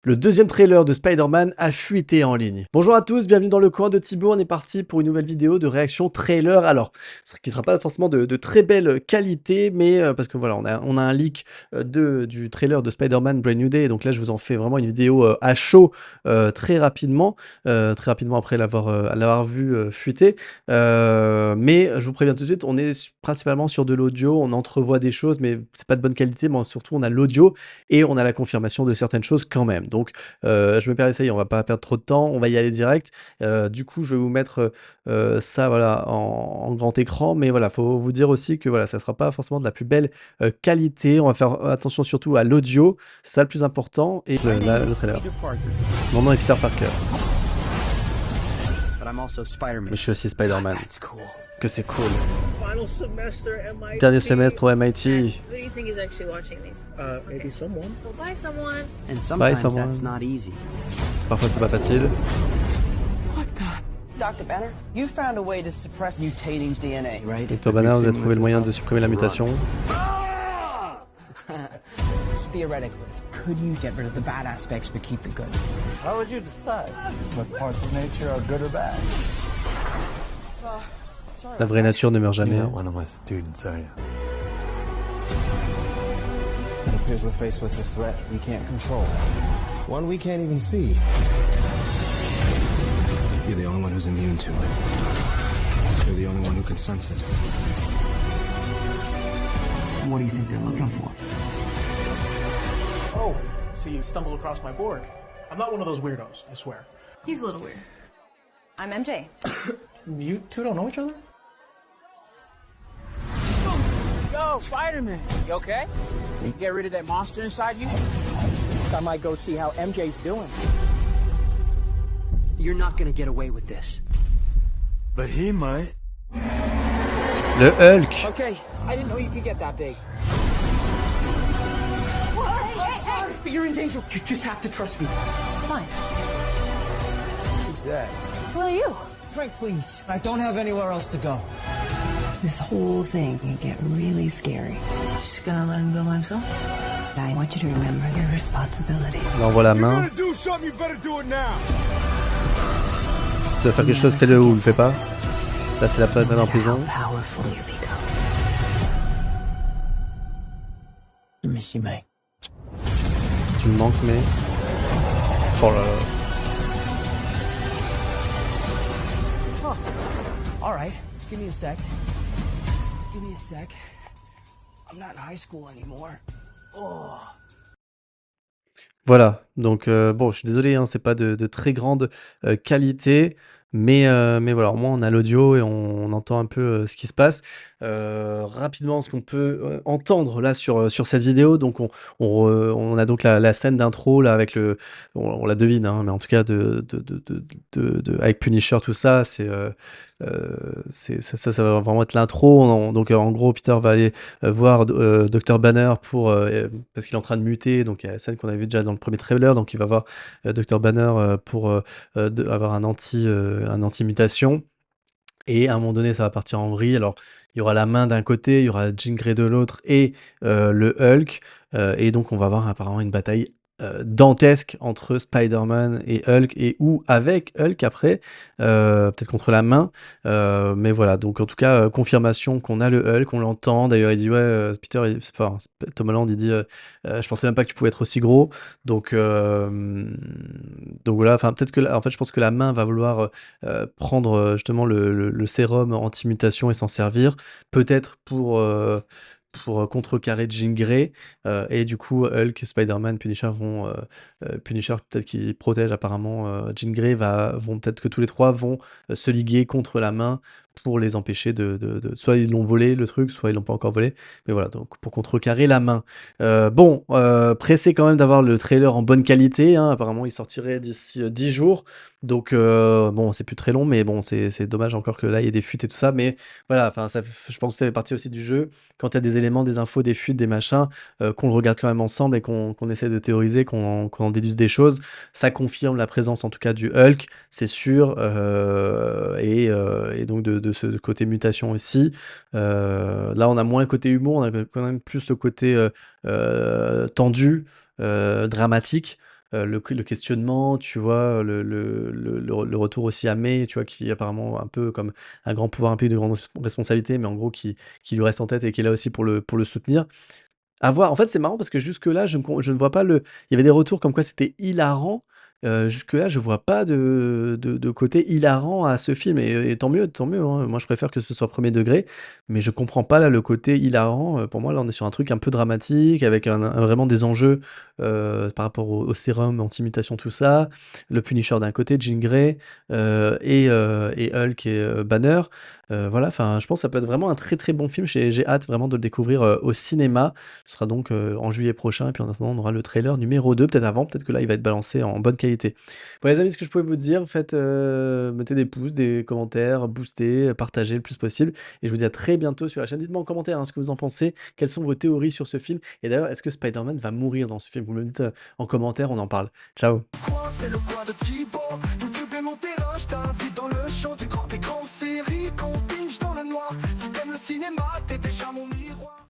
Le deuxième trailer de Spider-Man a fuité en ligne. Bonjour à tous, bienvenue dans le coin de Thibaut. On est parti pour une nouvelle vidéo de réaction trailer. Alors, qui sera pas forcément de très belle qualité, mais parce que voilà, on a un leak du trailer de Spider-Man Brand New Day. Donc là, je vous en fais vraiment une vidéo à chaud très rapidement après l'avoir vu fuiter. Mais je vous préviens tout de suite, on est principalement sur de l'audio. On entrevoit des choses, mais c'est pas de bonne qualité. Mais surtout, on a l'audio et on a la confirmation de certaines choses quand même. Donc, je me permets, ça y est, on va pas perdre trop de temps, on va y aller direct. Du coup, je vais vous mettre, ça voilà en grand écran, mais voilà, faut vous dire aussi que voilà, ça sera pas forcément de la plus belle, qualité. On va faire attention surtout à l'audio, c'est ça le plus important et le trailer. Mon nom est Peter Parker, mais je suis aussi Spider-Man. Que c'est cool. Dernier semestre au MIT. Maybe someone. And Bye, sometimes someone. that's not easy. Parfois, c'est pas facile. Dr. Banner, you found a way to suppress mutating DNA, right? Dr. Banner, vous avez trouvé le moyen de supprimer la mutation. Theoretically, could you get rid of the bad aspects but keep the good? How would you decide what parts of nature are good or bad? La vraie nature ne meurt You're jamais. not one of my students, are you? It appears we're faced with a threat we can't control. One we can't even see. You're the only one who's immune to it. You're the only one who can sense it. What do you think they're looking for? Oh, so you stumbled across my board. I'm not one of those weirdos, I swear. He's a little weird. I'm MJ. You two don't know each other? Yo, Spider-Man, you okay? You get rid of that monster inside you? I might go see how MJ's doing. You're not gonna get away with this. But he might. Le Hulk. Okay, I didn't know you could get that big. But you're in danger. You just have to trust me. Fine. Who's that? Who are you? Frank, please. I don't have anywhere else to go. This whole thing can get really scary. Just gonna let him go by himself? I want you to remember your responsibility. Là, on voit la main. do something, you better do it now. Si tu dois faire quelque chose, fais-le ou le fais pas. Là, c'est la planète en prison. Powerful you become. I miss you, mate. Tu me manques, mais. Oh là là. All right, just give me a sec. Give me a sec. I'm not in high school anymore. Oh. Voilà, donc bon, je suis désolé, hein, c'est pas de très grande qualité, mais voilà, au moins on a l'audio et on entend un peu ce qui se passe. Rapidement, ce qu'on peut entendre là sur cette vidéo, donc on a donc la scène d'intro là avec on la devine, hein, mais en tout cas avec Punisher, tout ça, ça va vraiment être l'intro. Donc en gros, Peter va aller voir Dr. Banner parce qu'il est en train de muter. Donc il y a la scène qu'on avait vue déjà dans le premier trailer. Donc il va voir Dr. Banner pour avoir un anti-mutation. Et à un moment donné, ça va partir en vrille. Alors, il y aura la main d'un côté, il y aura Jean Grey de l'autre et le Hulk. Et donc, on va avoir apparemment une bataille dantesque entre Spider-Man et Hulk, ou avec Hulk après, peut-être contre la main. Mais voilà, donc en tout cas, confirmation qu'on a le Hulk, on l'entend. D'ailleurs, il dit, ouais, Tom Holland, il dit, je pensais même pas que tu pouvais être aussi gros. Donc voilà, enfin, peut-être que en fait, je pense que la main va vouloir prendre justement le sérum anti-mutation et s'en servir, peut-être pour contrecarrer Jean Grey, et du coup Hulk, Spider-Man, Punisher vont Punisher peut-être qu'il protège apparemment Jean Grey, vont peut-être que tous les 3 vont se liguer contre la main pour les empêcher soit ils l'ont volé le truc, soit ils l'ont pas encore volé, mais voilà, donc pour contrecarrer la main. Bon, pressé quand même d'avoir le trailer en bonne qualité, hein, apparemment il sortirait d'ici 10 jours, donc bon, c'est plus très long, mais bon, c'est dommage encore que là il y ait des fuites et tout ça, mais voilà, enfin je pense que ça fait partie aussi du jeu, quand il y a des éléments, des infos, des fuites, des machins, qu'on le regarde quand même ensemble et qu'on essaie de théoriser, qu'on en déduise des choses, ça confirme la présence en tout cas du Hulk, c'est sûr, et donc de ce côté mutation aussi. Là, on a moins le côté humour, on a quand même plus le côté tendu, dramatique. le questionnement, tu vois? Le retour aussi à May, tu vois? Qui apparemment un peu comme un grand pouvoir implique de grandes responsabilités, mais en gros qui lui reste en tête et qui est là aussi pour le soutenir. À voir. En fait, c'est marrant parce que jusque-là, je ne vois pas le il y avait des retours comme quoi c'était hilarant, jusque-là, je vois pas de côté hilarant à ce film et tant mieux, hein. Moi, je préfère que ce soit premier degré, mais je comprends pas là le côté hilarant, pour moi, là, on est sur un truc un peu dramatique avec vraiment des enjeux, par rapport au sérum anti-mutation, tout ça. Le Punisher d'un côté, Jean Grey, et Hulk et Banner. Voilà, enfin, je pense que ça peut être vraiment un très, très bon film. J'ai hâte vraiment de le découvrir, au cinéma. Ce sera donc, en juillet prochain et puis en attendant, on aura le trailer numéro 2, peut-être avant, peut-être que là, il va être balancé en bonne qualité. Voilà les amis, ce que je pouvais vous dire, faites, mettez des pouces, des commentaires, boostez, partagez le plus possible et je vous dis à très bientôt sur la chaîne. Dites-moi en commentaire, hein, ce que vous en pensez, quelles sont vos théories sur ce film et d'ailleurs, est-ce que Spider-Man va mourir dans ce film? Vous me le dites, en commentaire, on en parle. Ciao. C'est le coin de Thibaut, YouTube est mon terrain, je t'invite dans le show du grand écran, série qu'on binge dans le noir. Si t'aimes le cinéma, t'es déjà mon miroir.